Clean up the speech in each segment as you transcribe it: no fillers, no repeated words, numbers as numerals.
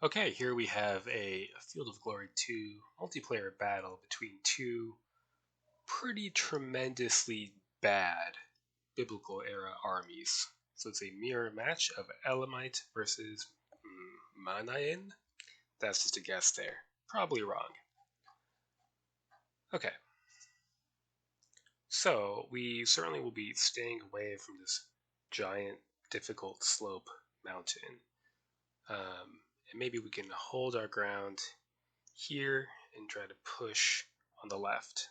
Okay, here we have a Field of Glory 2 multiplayer battle between two pretty tremendously bad biblical era armies. So it's a mirror match of Elamite versus Mannaean. That's just a guess there. Probably wrong. Okay, so we certainly will be staying away from this giant, difficult slope mountain. And maybe we can hold our ground here and try to push on the left.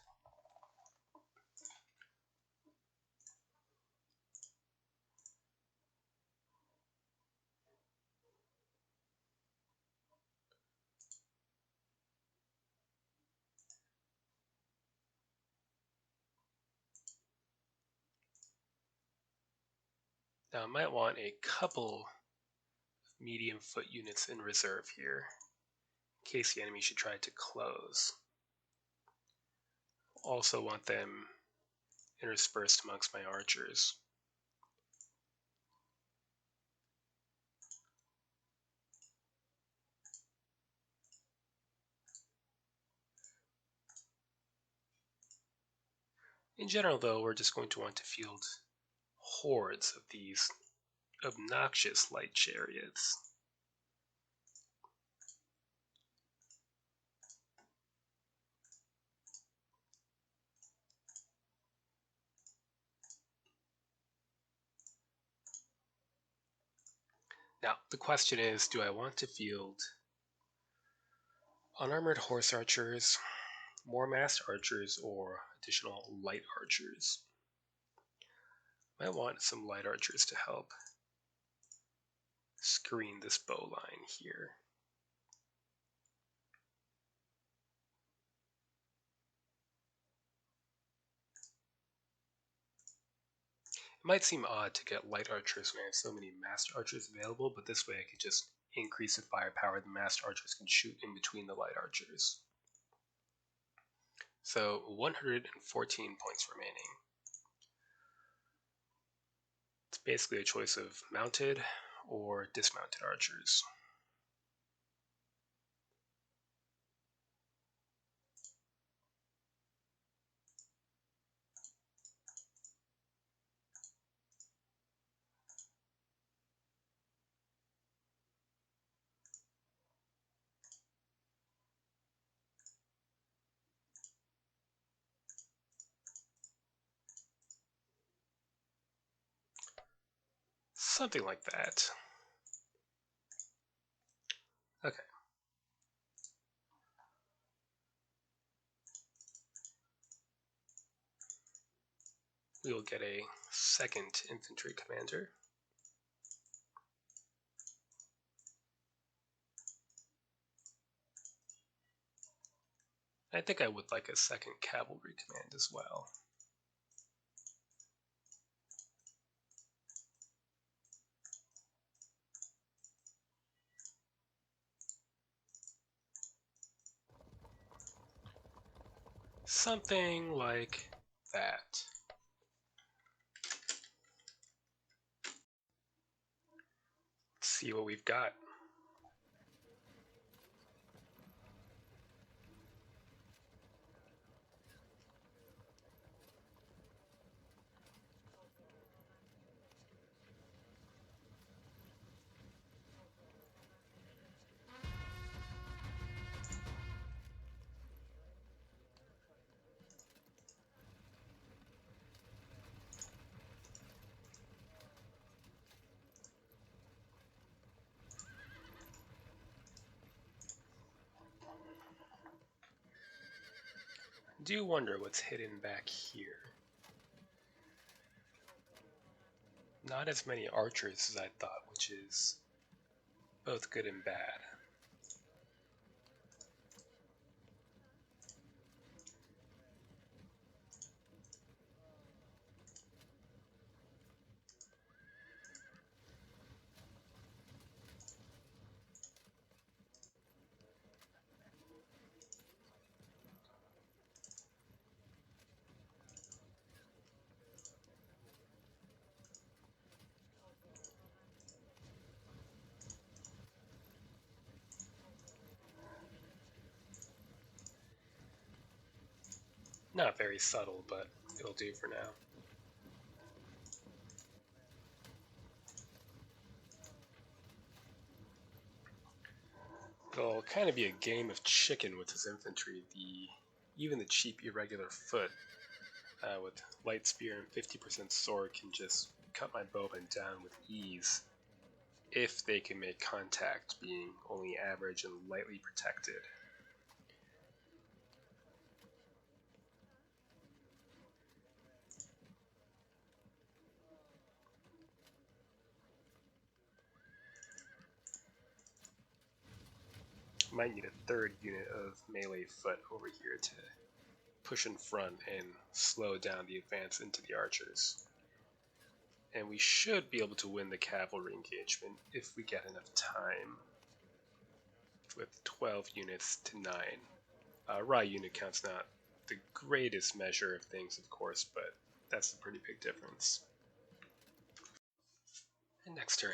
Now I might want a couple medium foot units in reserve here, in case the enemy should try to close. Also want them interspersed amongst my archers. In general, though, we're just going to want to field hordes of these obnoxious light chariots. Now, the question is, do I want to field unarmored horse archers, more massed archers, or additional light archers? I want some light archers to help screen this bow line here. It might seem odd to get light archers when I have so many massed archers available, but this way I could just increase the firepower the massed archers can shoot in between the light archers. So 114 points remaining. It's basically a choice of mounted or dismounted archers. Something like that. Okay. We will get a second infantry commander. I think I would like a second cavalry command as well. Something like that. Let's see what we've got. I do wonder what's hidden back here. Not as many archers as I thought, which is both good and bad. Not very subtle, but it'll do for now. It'll kind of be a game of chicken with his infantry. Even the cheap irregular foot with light spear and 50% sword can just cut my bowmen down with ease if they can make contact, being only average and lightly protected. Might need a third unit of melee foot over here to push in front and slow down the advance into the archers. And we should be able to win the cavalry engagement if we get enough time. With 12 units to 9. Raw unit count's not the greatest measure of things, of course, but that's a pretty big difference. And next turn.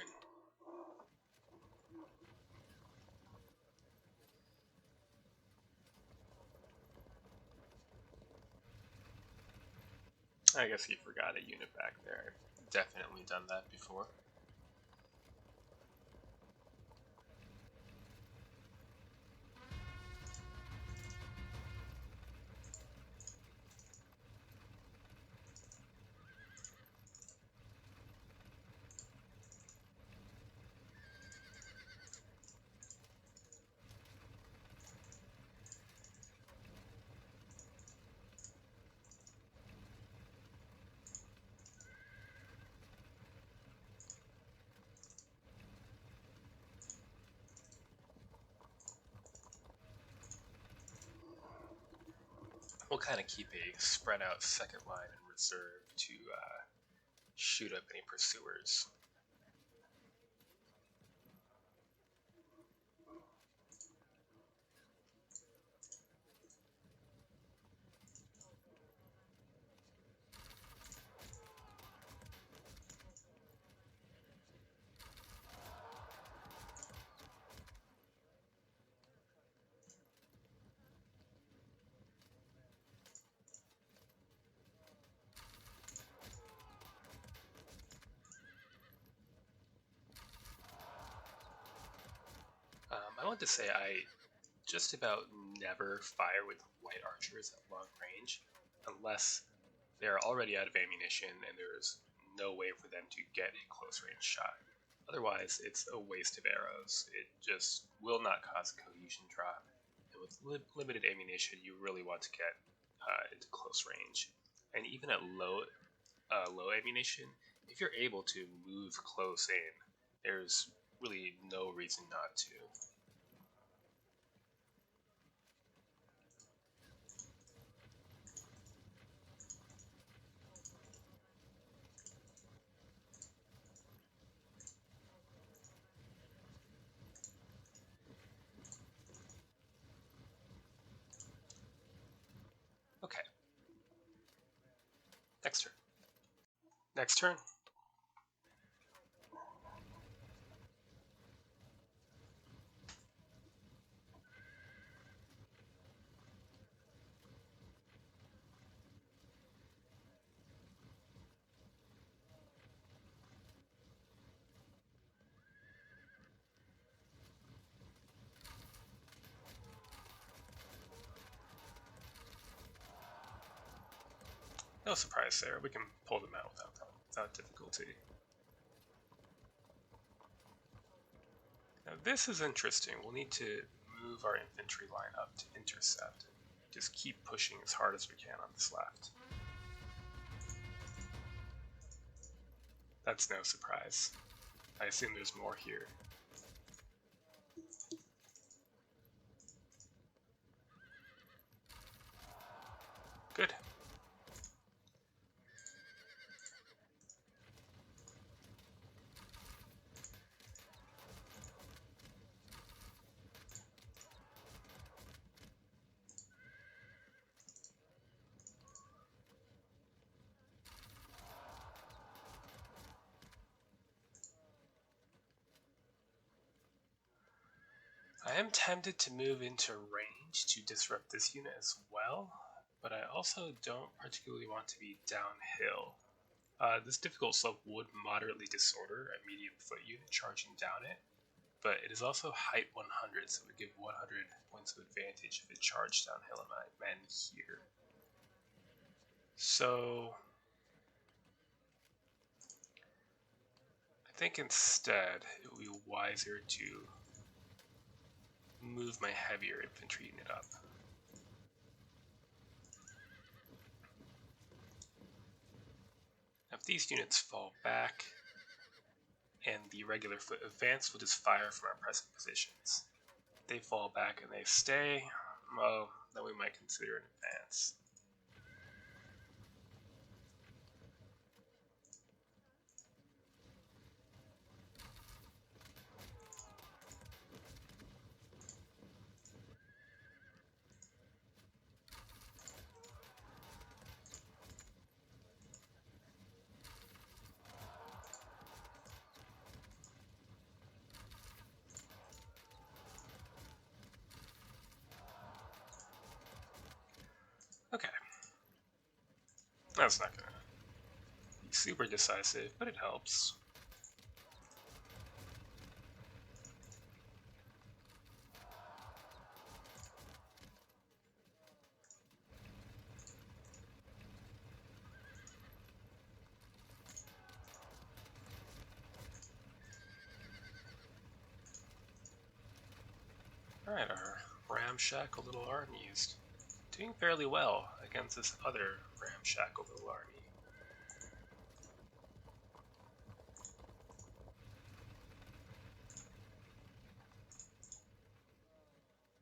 I guess he forgot a unit back there. Definitely done that before. We'll kind of keep a spread out second line in reserve to shoot up any pursuers. I want to say I just about never fire with light archers at long range unless they're already out of ammunition and there's no way for them to get a close range shot. Otherwise, it's a waste of arrows. It just will not cause a cohesion drop. And with limited ammunition, you really want to get into close range. And even at low ammunition, if you're able to move close in, there's really no reason not to. Okay. Next turn. Next turn. No surprise there. We can pull them out without difficulty. Now this is interesting. We'll need to move our infantry line up to intercept and just keep pushing as hard as we can on this left. That's no surprise. I assume there's more here. Good. I am tempted to move into range to disrupt this unit as well, but I also don't particularly want to be downhill. This difficult slope would moderately disorder a medium foot unit charging down it, but it is also height 100, so it would give 100 points of advantage if it charged down Elamite men here. So I think instead it would be wiser to move my heavier infantry unit up. Now if these units fall back and the regular foot advance, we'll just fire from our present positions. If they fall back and they stay, well, then we might consider an advance. Okay. That's not gonna be super decisive, but it helps. Alright, our ramshackle little army is doing fairly well against this other ramshackle little army.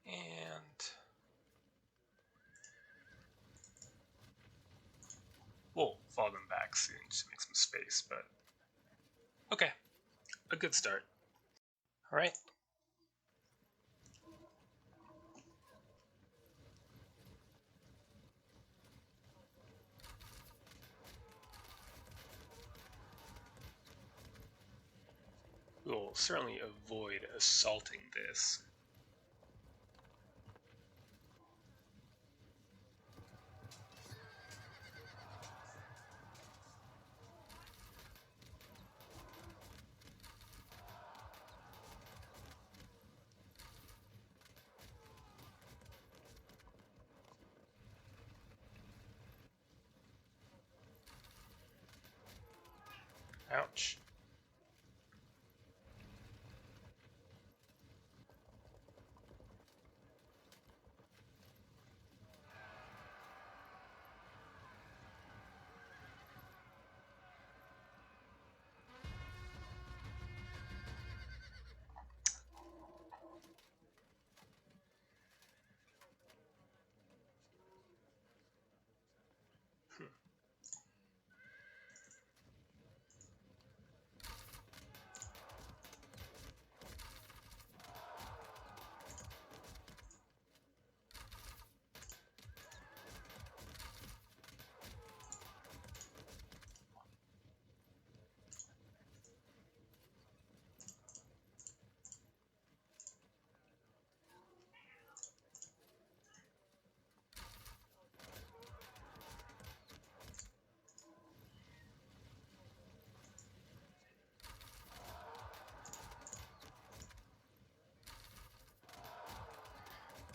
And we'll fall them back soon to make some space, but okay, a good start. Alright. We'll certainly avoid assaulting this. Ouch.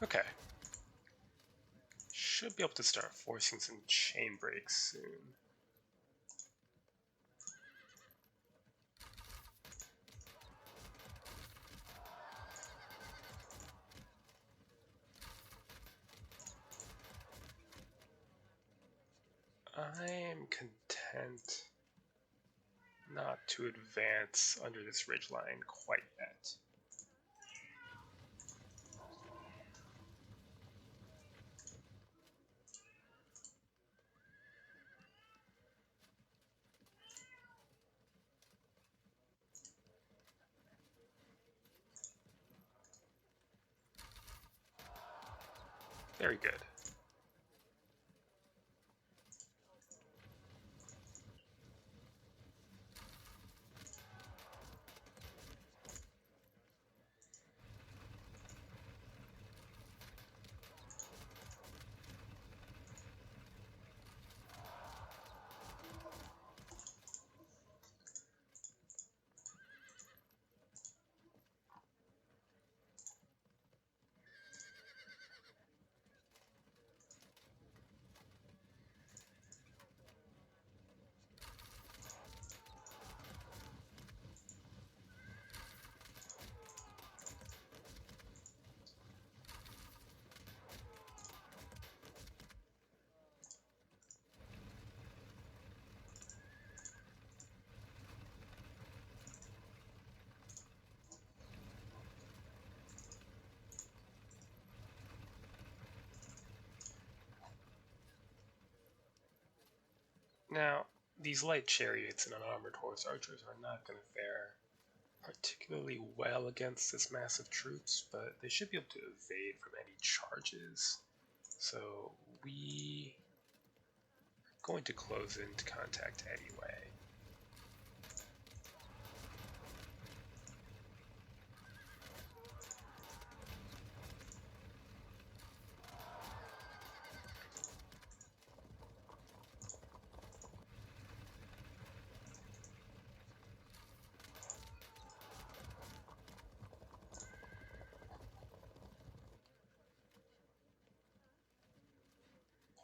Okay. Should be able to start forcing some chain breaks soon. I am content not to advance under this ridgeline quite yet. Very good. Now, these light chariots and unarmored horse archers are not going to fare particularly well against this massive troops, but they should be able to evade from any charges. So we are going to close into contact anyway.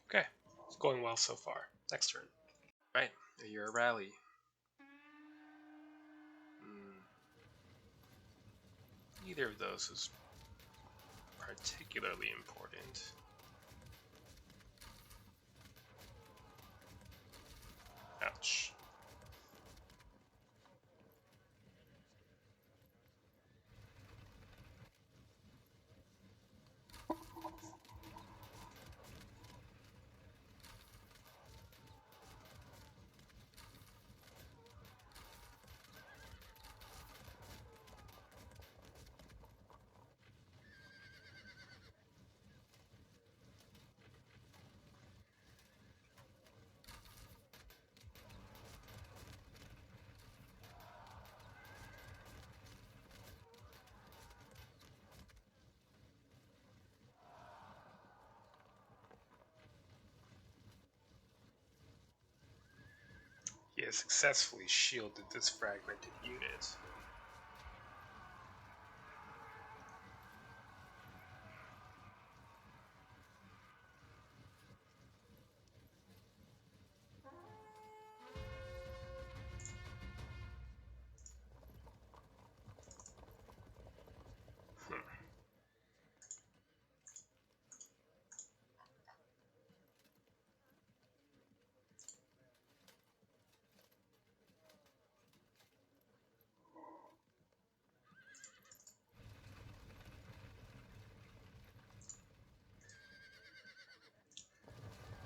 Okay, it's going well so far. Next turn. Right, you're a rally. Neither of those is particularly important. Ouch. He has successfully shielded this fragmented unit.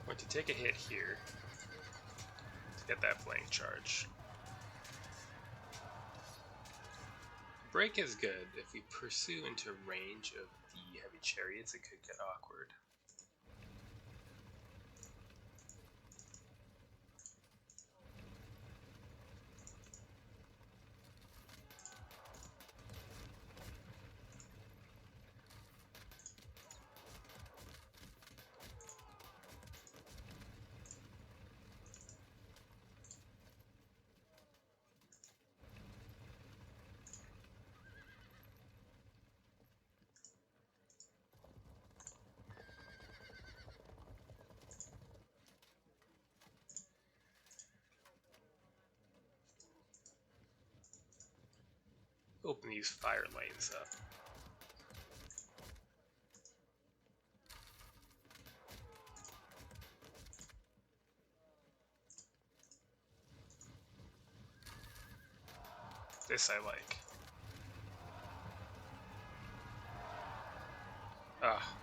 Going to take a hit here to get that flank charge. Break is good. If we pursue into range of the heavy chariots, it could get awkward. Open these fire lanes up. This I like. Ah.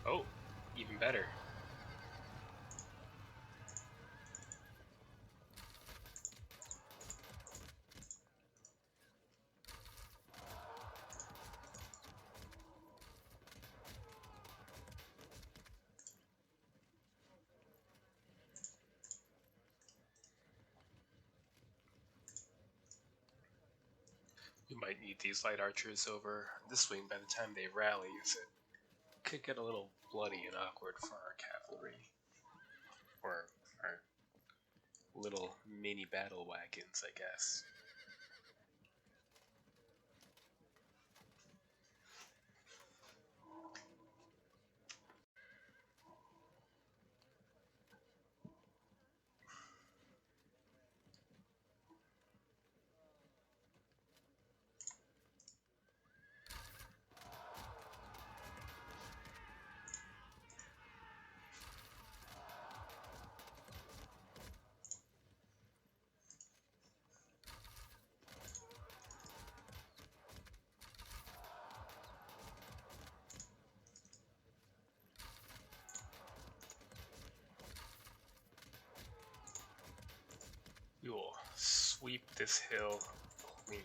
Oh, even better. We might need these light archers over this wing by the time they rally, as it could get a little bloody and awkward for our cavalry. Or our little mini battle wagons, I guess. sweep this hill clean.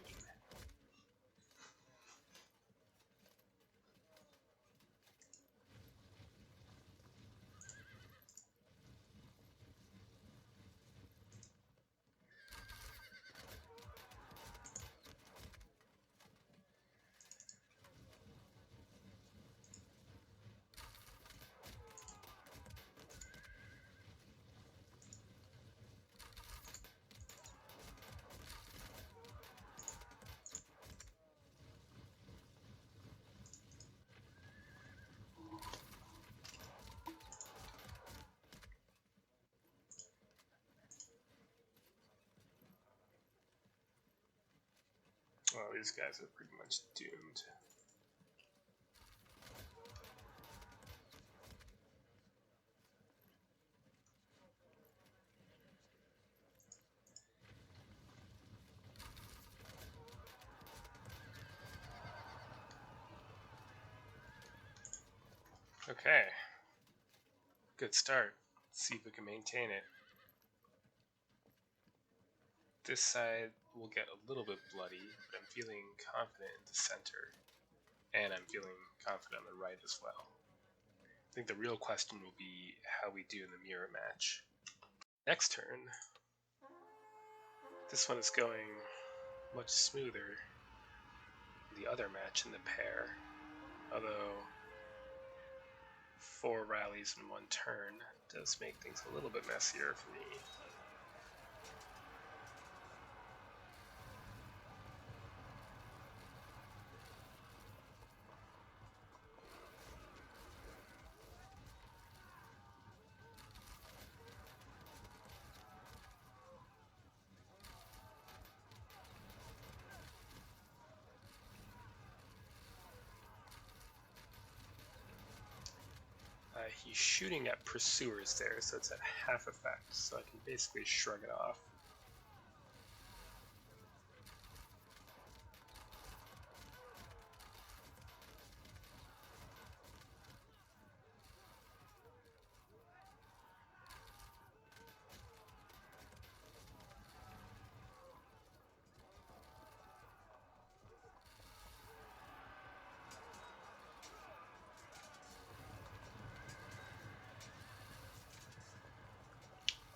Well, these guys are pretty much doomed. Okay. Good start. Let's see if we can maintain it. This side will get a little bit bloody, but I'm feeling confident in the center. And I'm feeling confident on the right as well. I think the real question will be how we do in the mirror match. Next turn, this one is going much smoother than the other match in the pair, although 4 rallies in 1 turn does make things a little bit messier for me. He's shooting at pursuers there, so it's at half effect, so I can basically shrug it off.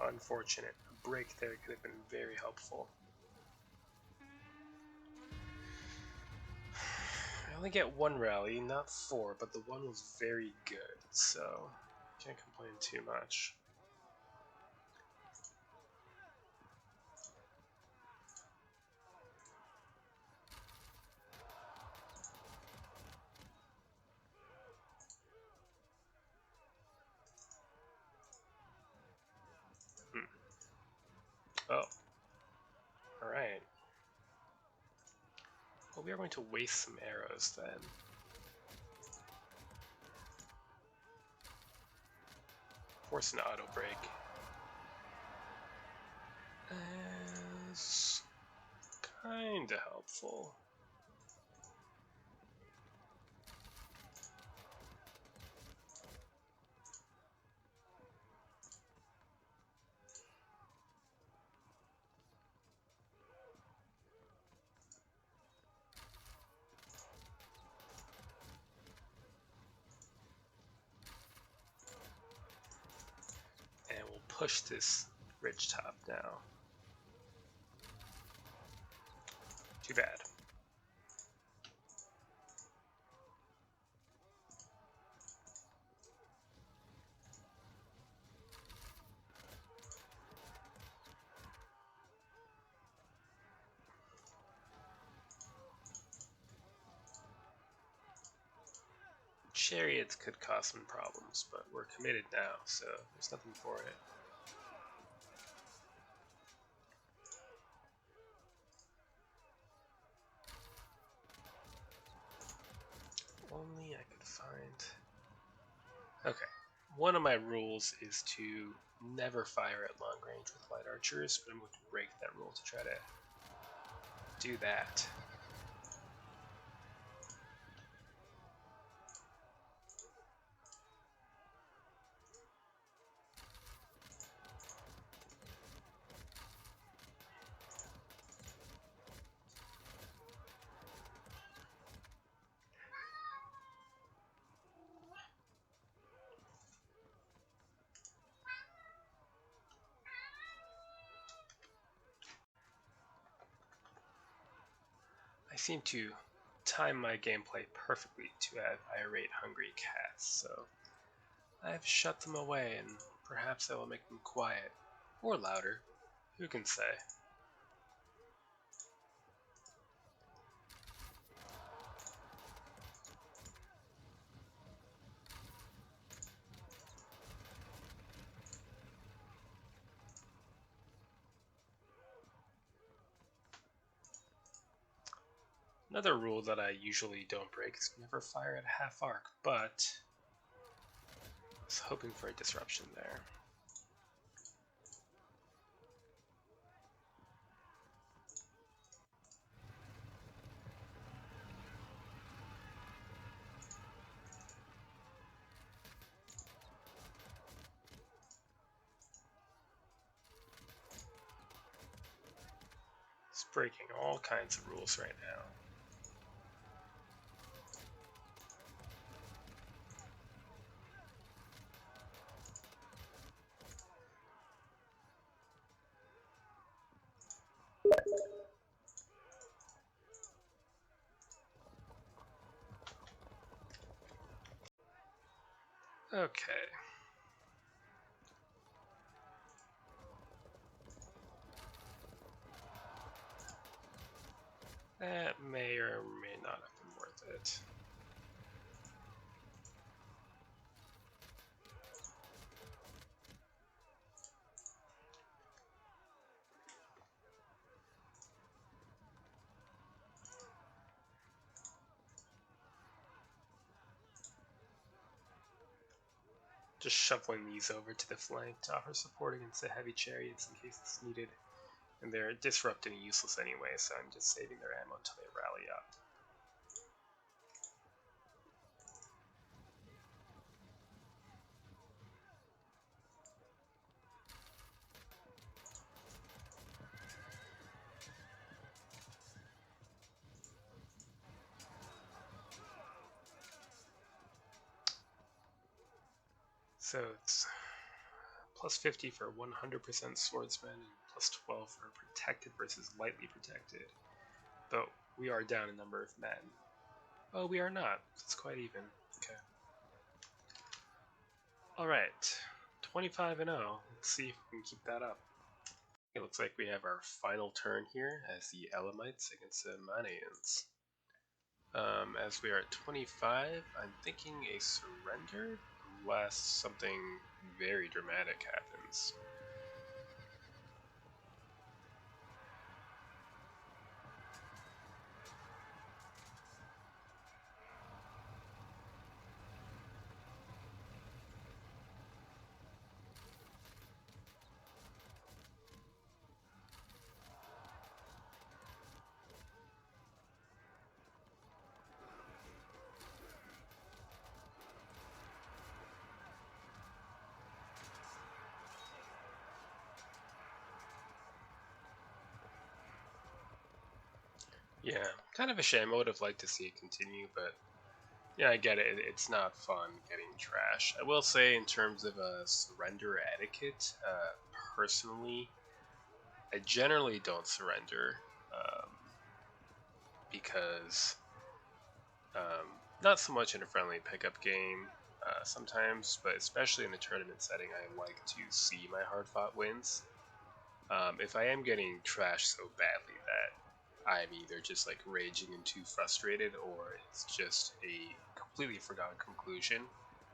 Unfortunate. A break there could have been very helpful. I only get 1 rally, not 4, but the 1 was very good, so can't complain too much. Oh. Alright. Well, we are going to waste some arrows then. Force an auto break. Is kinda helpful. And we'll push this ridge top now. Too bad. Chariots could cause some problems, but we're committed now, so there's nothing for it. Only I could find... Okay, one of my rules is to never fire at long range with light archers, but I'm going to break that rule to try to do that. seem to time my gameplay perfectly to have irate, hungry cats, so I've shut them away, and perhaps I will make them quiet. Or louder. Who can say? Another rule that I usually don't break is never fire at half arc, but I was hoping for a disruption there. It's breaking all kinds of rules right now. Okay. That may or may not have been worth it. Just shuffling these over to the flank to offer support against the heavy chariots in case it's needed. And they're disrupting useless anyway, so I'm just saving their ammo until they rally up. So it's plus 50 for 100% swordsman and plus 12 for protected versus lightly protected. But we are down a number of men. Oh, we are not. It's quite even. Okay. Alright. 25 and 0. Let's see if we can keep that up. It looks like we have our final turn here as the Elamites against the Mannaeans. As we are at 25, I'm thinking a surrender unless something very dramatic happens. Yeah, kind of a shame. I would have liked to see it continue, but yeah, I get it. It's not fun getting trash. I will say, in terms of surrender etiquette, personally, I generally don't surrender because not so much in a friendly pickup game sometimes, but especially in the tournament setting, I like to see my hard-fought wins. If I am getting trashed so badly that I'm either just like raging and too frustrated, or it's just a completely forgotten conclusion,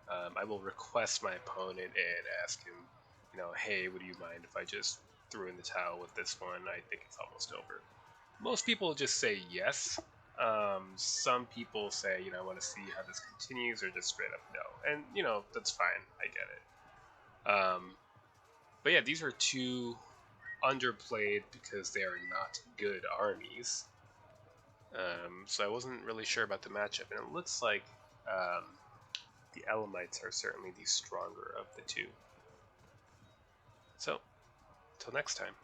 I will request my opponent and ask him, hey, would you mind if I just threw in the towel with this one? I think it's almost over. Most people just say yes. Some people say, I want to see how this continues, or just straight up no. And, that's fine. I get it. But yeah, these are two underplayed because they are not good armies. So I wasn't really sure about the matchup, and it looks like the Elamites are certainly the stronger of the two. So, till next time.